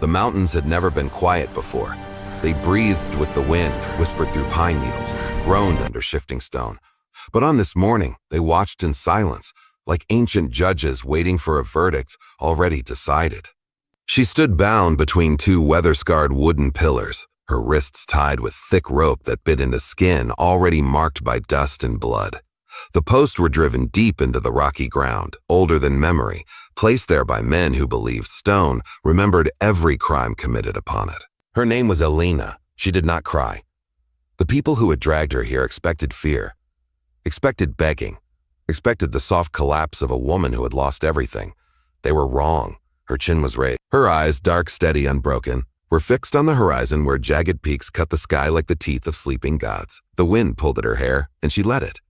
The mountains had never been quiet before. They breathed with the wind, whispered through pine needles, groaned under shifting stone. But on this morning, they watched in silence, like ancient judges waiting for a verdict already decided. She stood bound between two weather-scarred wooden pillars, her wrists tied with thick rope that bit into skin already marked by dust and blood. The posts were driven deep into the rocky ground, older than memory, placed there by men who believed stone remembered every crime committed upon it. Her name was Elena. She did not cry. The people who had dragged her here expected fear, expected begging, expected the soft collapse of a woman who had lost everything. They were wrong. Her chin was raised. Her eyes, dark, steady, unbroken, were fixed on the horizon where jagged peaks cut the sky like the teeth of sleeping gods. The wind pulled at her hair, and she let it.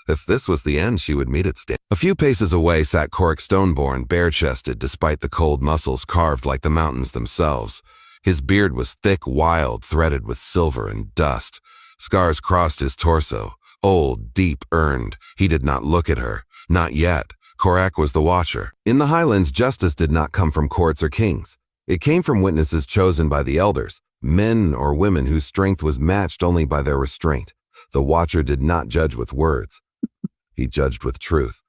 If this was the end, she would meet it stand. A few paces away sat Corrick Stoneborn, bare-chested despite the cold muscles carved like the mountains themselves. His beard was thick, wild, threaded with silver and dust. Scars crossed his torso, old, deep, earned. He did not look at her. Not yet. Corrick was the watcher. In the highlands, justice did not come from courts or kings. It came from witnesses chosen by the elders, men or women whose strength was matched only by their restraint. The watcher did not judge with words. He judged with truth.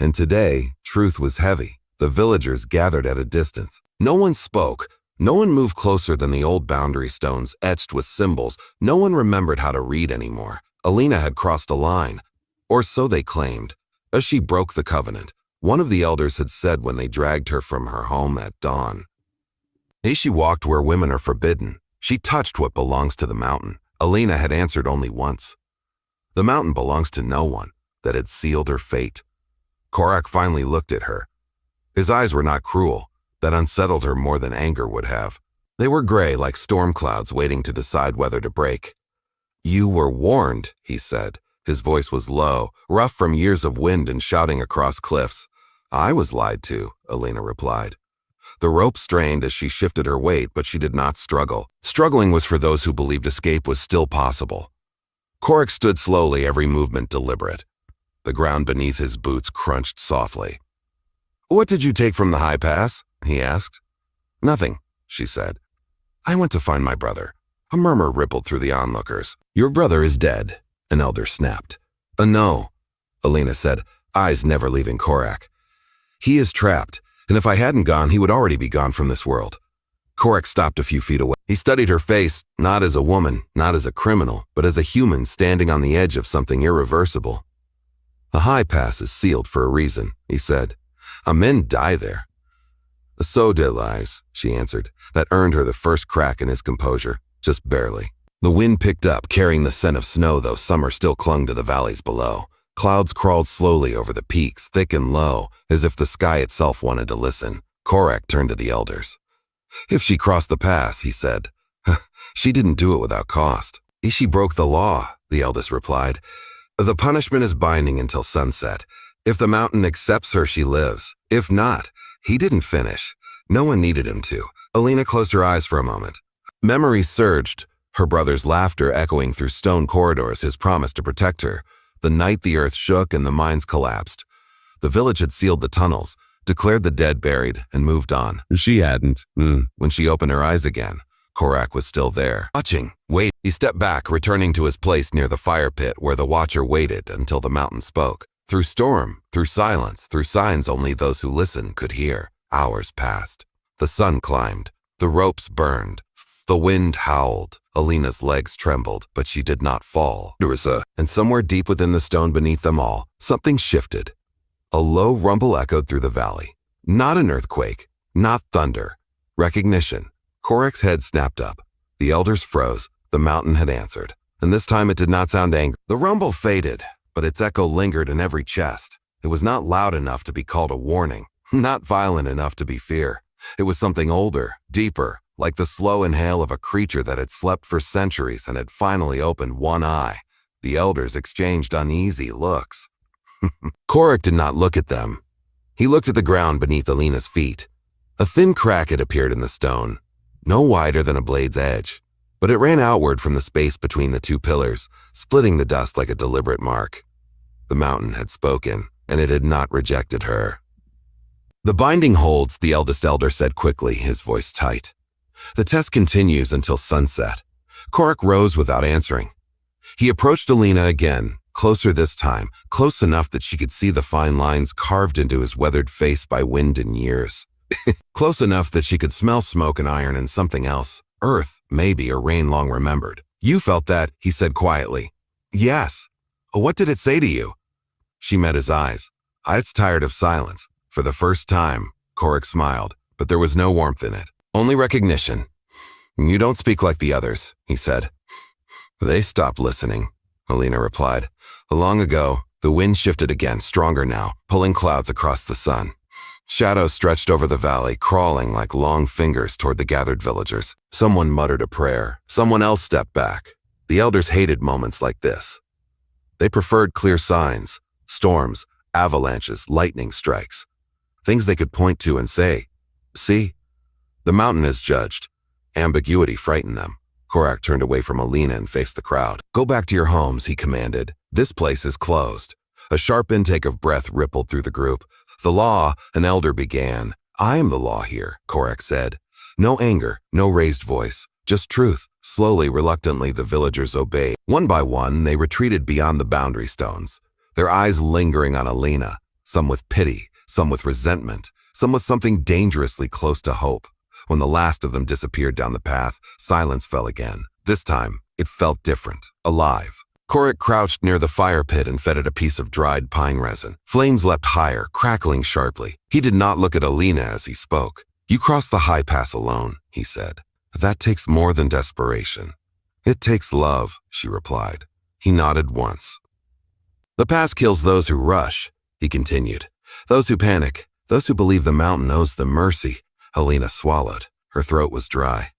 And today, truth was heavy. The villagers gathered at a distance. No one spoke. No one moved closer than the old boundary stones etched with symbols. No one remembered how to read anymore. Elena had crossed a line. Or so they claimed. As she broke the covenant, one of the elders had said when they dragged her from her home at dawn. As she walked where women are forbidden, she touched what belongs to the mountain. Elena had answered only once. The mountain belongs to no one. That had sealed her fate. Corrick finally looked at her. His eyes were not cruel. That unsettled her more than anger would have. They were gray like storm clouds waiting to decide whether to break. "You were warned," he said. His voice was low, rough from years of wind and shouting across cliffs. "I was lied to," Elena replied. The rope strained as she shifted her weight, but she did not struggle. Struggling was for those who believed escape was still possible. Corrick stood slowly, every movement deliberate. The ground beneath his boots crunched softly. "What did you take from the high pass?" he asked. "Nothing," she said. "I went to find my brother." A murmur rippled through the onlookers. "Your brother is dead," an elder snapped. No," Elena said, eyes never leaving Corrick. "He is trapped, and if I hadn't gone, he would already be gone from this world." Corrick stopped a few feet away. He studied her face, not as a woman, not as a criminal, but as a human standing on the edge of something irreversible. "The high pass is sealed for a reason," he said. "Men die there." "So did lies," she answered. That earned her the first crack in his composure, just barely. The wind picked up, carrying the scent of snow, though summer still clung to the valleys below. Clouds crawled slowly over the peaks, thick and low, as if the sky itself wanted to listen. Corrick turned to the elders. "If she crossed the pass," he said, "she didn't do it without cost." "She broke the law," the eldest replied. "The punishment is binding until sunset. If the mountain accepts her, she lives. If not, he didn't finish. No one needed him to." Elena closed her eyes for a moment. Memories surged, her brother's laughter echoing through stone corridors, his promise to protect her. The night the earth shook and the mines collapsed. The village had sealed the tunnels, declared the dead buried, and moved on. She hadn't. When she opened her eyes again, Corrick was still there, watching. Wait. He stepped back, returning to his place near the fire pit where the watcher waited until the mountain spoke. Through storm, through silence, through signs only those who listened could hear, hours passed. The sun climbed. The ropes burned. The wind howled. Elena's legs trembled, but she did not fall. And somewhere deep within the stone beneath them all, something shifted. A low rumble echoed through the valley. Not an earthquake, not thunder. Recognition. Corrick's head snapped up. The elders froze. The mountain had answered. And this time it did not sound angry. The rumble faded, but its echo lingered in every chest. It was not loud enough to be called a warning, not violent enough to be fear. It was something older, deeper, like the slow inhale of a creature that had slept for centuries and had finally opened one eye. The elders exchanged uneasy looks. Corrick did not look at them. He looked at the ground beneath Elena's feet. A thin crack had appeared in the stone, no wider than a blade's edge, but it ran outward from the space between the two pillars, splitting the dust like a deliberate mark. The mountain had spoken, and it had not rejected her. The binding holds, the eldest elder said quickly, his voice tight. The test continues until sunset. Korik rose without answering. He approached Alina again, closer this time, close enough that she could see the fine lines carved into his weathered face by wind and years. Close enough that she could smell smoke and iron and something else. Earth, maybe, or rain long remembered. You felt that, he said quietly. Yes. What did it say to you? She met his eyes. I was tired of silence. For the first time, Korik smiled, but there was no warmth in it. Only recognition. You don't speak like the others, he said. They stopped listening, Alina replied. Long ago, the wind shifted again, stronger now, pulling clouds across the sun. Shadows stretched over the valley, crawling like long fingers toward the gathered villagers. Someone muttered a prayer. Someone else stepped back. The elders hated moments like this. They preferred clear signs, storms, avalanches, lightning strikes. Things they could point to and say, see, the mountain is judged. Ambiguity frightened them. Korik turned away from Alina and faced the crowd. Go back to your homes, he commanded. This place is closed. A sharp intake of breath rippled through the group. The law, an elder began. I am the law here, Korik said. No anger, no raised voice, just truth. Slowly, reluctantly, the villagers obeyed. One by one, they retreated beyond the boundary stones, their eyes lingering on Alina, some with pity, some with resentment, some with something dangerously close to hope. When the last of them disappeared down the path, silence fell again. This time, it felt different, alive. Korik crouched near the fire pit and fed it a piece of dried pine resin. Flames leapt higher, crackling sharply. He did not look at Alina as he spoke. You crossed the high pass alone, he said. That takes more than desperation. It takes love, she replied. He nodded once. The pass kills those who rush, he continued. Those who panic, those who believe the mountain owes them mercy. Alina swallowed. Her throat was dry.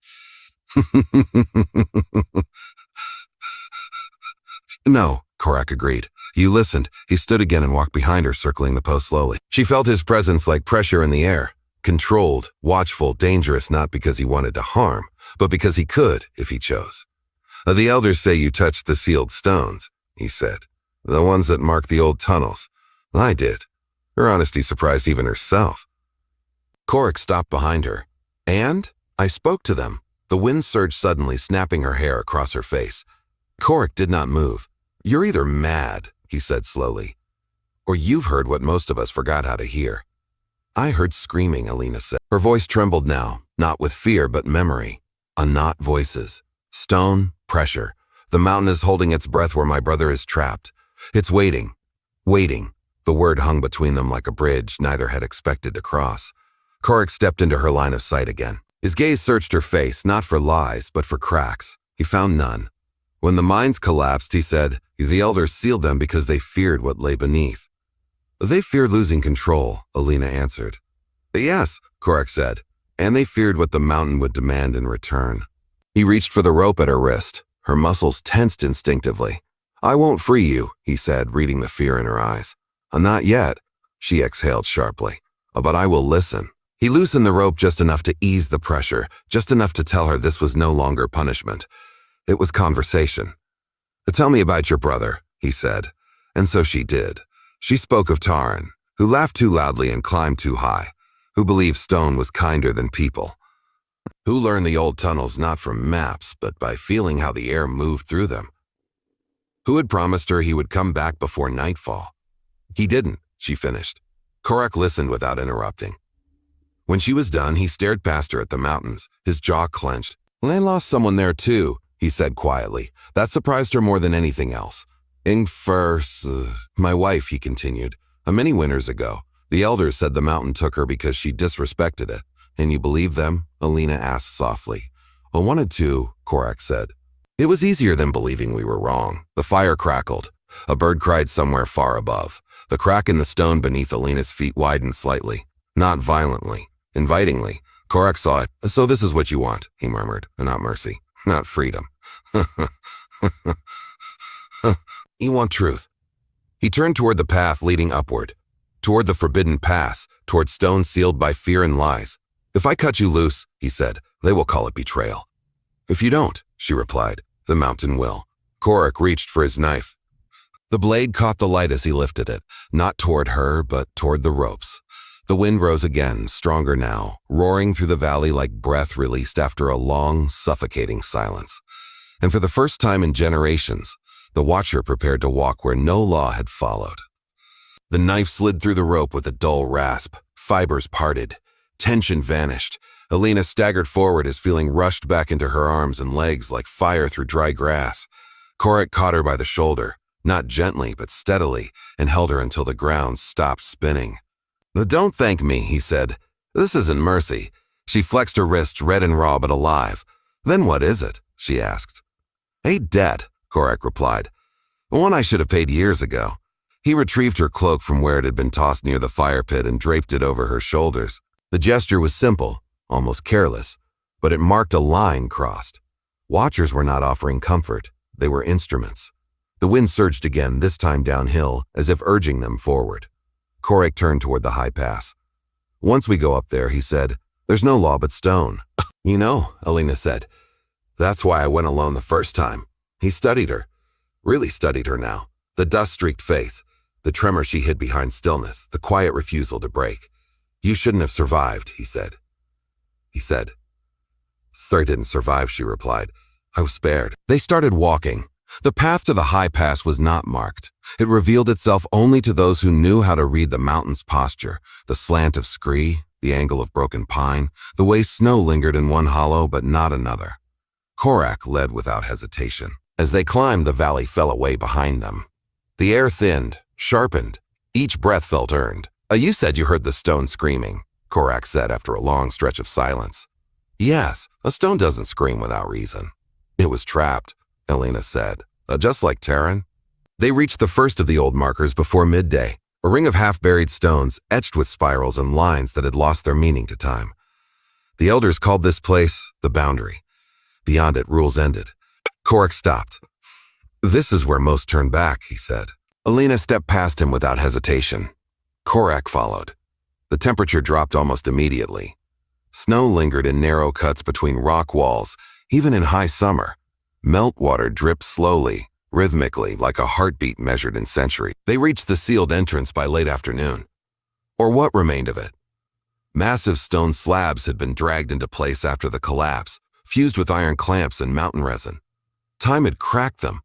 No, Korik agreed. You listened. He stood again and walked behind her, circling the post slowly. She felt his presence like pressure in the air. Controlled, watchful, dangerous, not because he wanted to harm, but because he could, if he chose. The elders say you touched the sealed stones, he said. The ones that mark the old tunnels. I did. Her honesty surprised even herself. Korik stopped behind her. And? I spoke to them. The wind surged suddenly, snapping her hair across her face. Korik did not move. You're either mad, he said slowly, or you've heard what most of us forgot how to hear. I heard screaming, Alina said. Her voice trembled now, not with fear but memory. Not voices. Stone, pressure. The mountain is holding its breath where my brother is trapped. It's waiting. Waiting. The word hung between them like a bridge neither had expected to cross. Korik stepped into her line of sight again. His gaze searched her face, not for lies, but for cracks. He found none. When the mines collapsed, he said, the elders sealed them because they feared what lay beneath. They feared losing control, Alina answered. Yes, Korik said, and they feared what the mountain would demand in return. He reached for the rope at her wrist. Her muscles tensed instinctively. I won't free you, he said, reading the fear in her eyes. Not yet, she exhaled sharply. But I will listen. He loosened the rope just enough to ease the pressure, just enough to tell her this was no longer punishment. It was conversation. Tell me about your brother, he said. And so she did. She spoke of Taran, who laughed too loudly and climbed too high, who believed stone was kinder than people, who learned the old tunnels not from maps, but by feeling how the air moved through them, who had promised her he would come back before nightfall. He didn't, she finished. Korik listened without interrupting. When she was done, he stared past her at the mountains, his jaw clenched. I lost someone there too, he said quietly. That surprised her more than anything else. My wife, he continued. Many winters ago, the elders said the mountain took her because she disrespected it. And you believe them? Alina asked softly. I wanted to, Korik said. It was easier than believing we were wrong. The fire crackled. A bird cried somewhere far above. The crack in the stone beneath Alina's feet widened slightly. Not violently, invitingly. Korik saw it. So this is what you want, he murmured. Not mercy, not freedom. You want truth. He turned toward the path leading upward, toward the forbidden pass, toward stones sealed by fear and lies. If I cut you loose, he said, they will call it betrayal. If you don't, she replied, the mountain will. Korik reached for his knife. The blade caught the light as he lifted it, not toward her, but toward the ropes. The wind rose again, stronger now, roaring through the valley like breath released after a long, suffocating silence. And for the first time in generations, the watcher prepared to walk where no law had followed. The knife slid through the rope with a dull rasp. Fibers parted. Tension vanished. Alina staggered forward as feeling rushed back into her arms and legs like fire through dry grass. Korik caught her by the shoulder, not gently but steadily, and held her until the ground stopped spinning. "Don't thank me," he said. "This isn't mercy." She flexed her wrists, red and raw but alive. "Then what is it?" she asked. "A debt," Korik replied. "One I should have paid years ago." He retrieved her cloak from where it had been tossed near the fire pit and draped it over her shoulders. The gesture was simple, almost careless, but it marked a line crossed. Watchers were not offering comfort. They were instruments. The wind surged again, this time downhill, as if urging them forward. Korik turned toward the high pass. "Once we go up there," he said, "there's no law but stone." "You know," Alina said, "that's why I went alone the first time." He studied her, really studied her now. The dust-streaked face, the tremor she hid behind stillness, the quiet refusal to break. "You shouldn't have survived," he said. "Sorry, didn't survive," she replied. "I was spared." They started walking. The path to the high pass was not marked. It revealed itself only to those who knew how to read the mountain's posture, the slant of scree, the angle of broken pine, the way snow lingered in one hollow but not another. Korik led without hesitation. As they climbed, the valley fell away behind them. The air thinned, sharpened. Each breath felt earned. "You said you heard the stone screaming," Korik said after a long stretch of silence. "Yes, a stone doesn't scream without reason." "It was trapped," Alina said, "just like Terran." They reached the first of the old markers before midday, a ring of half-buried stones etched with spirals and lines that had lost their meaning to time. The elders called this place the boundary. Beyond it, rules ended. Korik stopped. "This is where most turn back," he said. Alina stepped past him without hesitation. Korik followed. The temperature dropped almost immediately. Snow lingered in narrow cuts between rock walls, even in high summer. Meltwater dripped slowly, rhythmically, like a heartbeat measured in centuries. They reached the sealed entrance by late afternoon. Or what remained of it. Massive stone slabs had been dragged into place after the collapse, fused with iron clamps and mountain resin. Time had cracked them.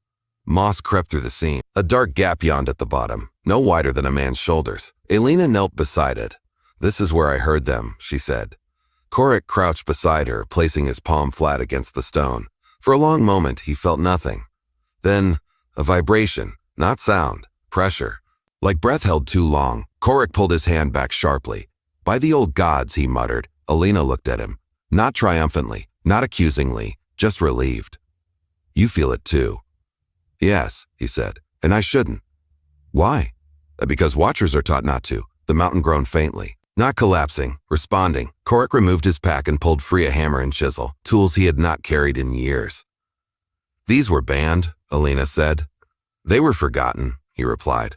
Moss crept through the seam. A dark gap yawned at the bottom, no wider than a man's shoulders. Alina knelt beside it. "This is where I heard them," she said. Korik crouched beside her, placing his palm flat against the stone. For a long moment, he felt nothing. Then, a vibration, not sound, pressure. Like breath held too long, Korik pulled his hand back sharply. "By the old gods," he muttered. Alina looked at him. Not triumphantly, not accusingly, just relieved. "You feel it too." "Yes," he said, "and I shouldn't." "Why?" "Because watchers are taught not to." The mountain groaned faintly. Not collapsing, responding, Korik removed his pack and pulled free a hammer and chisel, tools he had not carried in years. "These were banned," Alina said. "They were forgotten," he replied.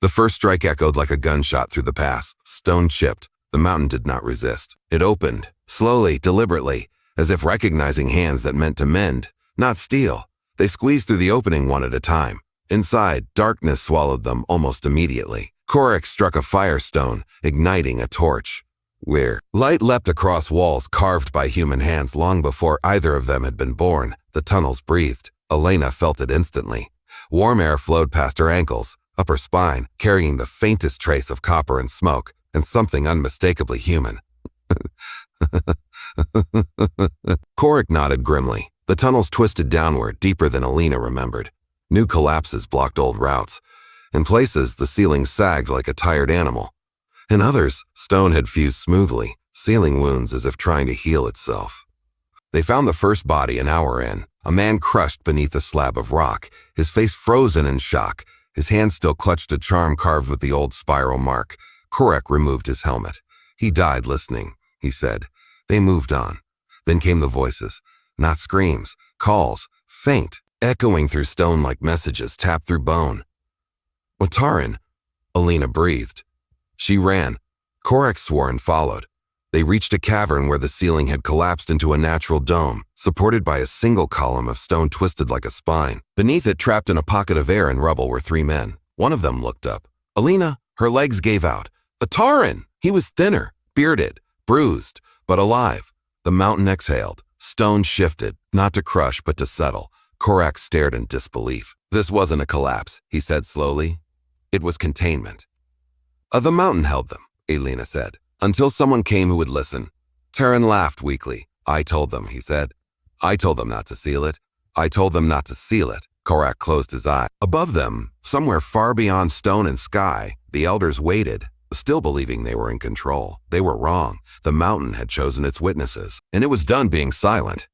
The first strike echoed like a gunshot through the pass, stone chipped. The mountain did not resist. It opened, slowly, deliberately, as if recognizing hands that meant to mend, not steal. They squeezed through the opening one at a time. Inside, darkness swallowed them almost immediately. Korik struck a firestone, igniting a torch. Light leapt across walls carved by human hands long before either of them had been born. The tunnels breathed. Alina felt it instantly. Warm air flowed past her ankles, up her spine, carrying the faintest trace of copper and smoke, and something unmistakably human. Korik nodded grimly. The tunnels twisted downward, deeper than Alina remembered. New collapses blocked old routes. In places, the ceiling sagged like a tired animal. In others, stone had fused smoothly, sealing wounds as if trying to heal itself. They found the first body an hour in, a man crushed beneath a slab of rock, his face frozen in shock. His hand still clutched a charm carved with the old spiral mark. Korik removed his helmet. "He died listening," he said. They moved on. Then came the voices. Not screams, calls, faint, echoing through stone like messages tapped through bone. "Watarin," Alina breathed. She ran. Korik swore and followed. They reached a cavern where the ceiling had collapsed into a natural dome, supported by a single column of stone twisted like a spine. Beneath it, trapped in a pocket of air and rubble, were three men. One of them looked up. Alina, her legs gave out. A Tauren! He was thinner, bearded, bruised, but alive. The mountain exhaled. Stone shifted, not to crush but to settle. Korak stared in disbelief. This wasn't a collapse, he said slowly. It was containment. The mountain held them, Elena said, until someone came who would listen. Terran laughed weakly. I told them, he said. I told them not to seal it. I told them not to seal it. Korak closed his eye. Above them, somewhere far beyond stone and sky, the elders waited, still believing they were in control. They were wrong. The mountain had chosen its witnesses, and it was done being silent.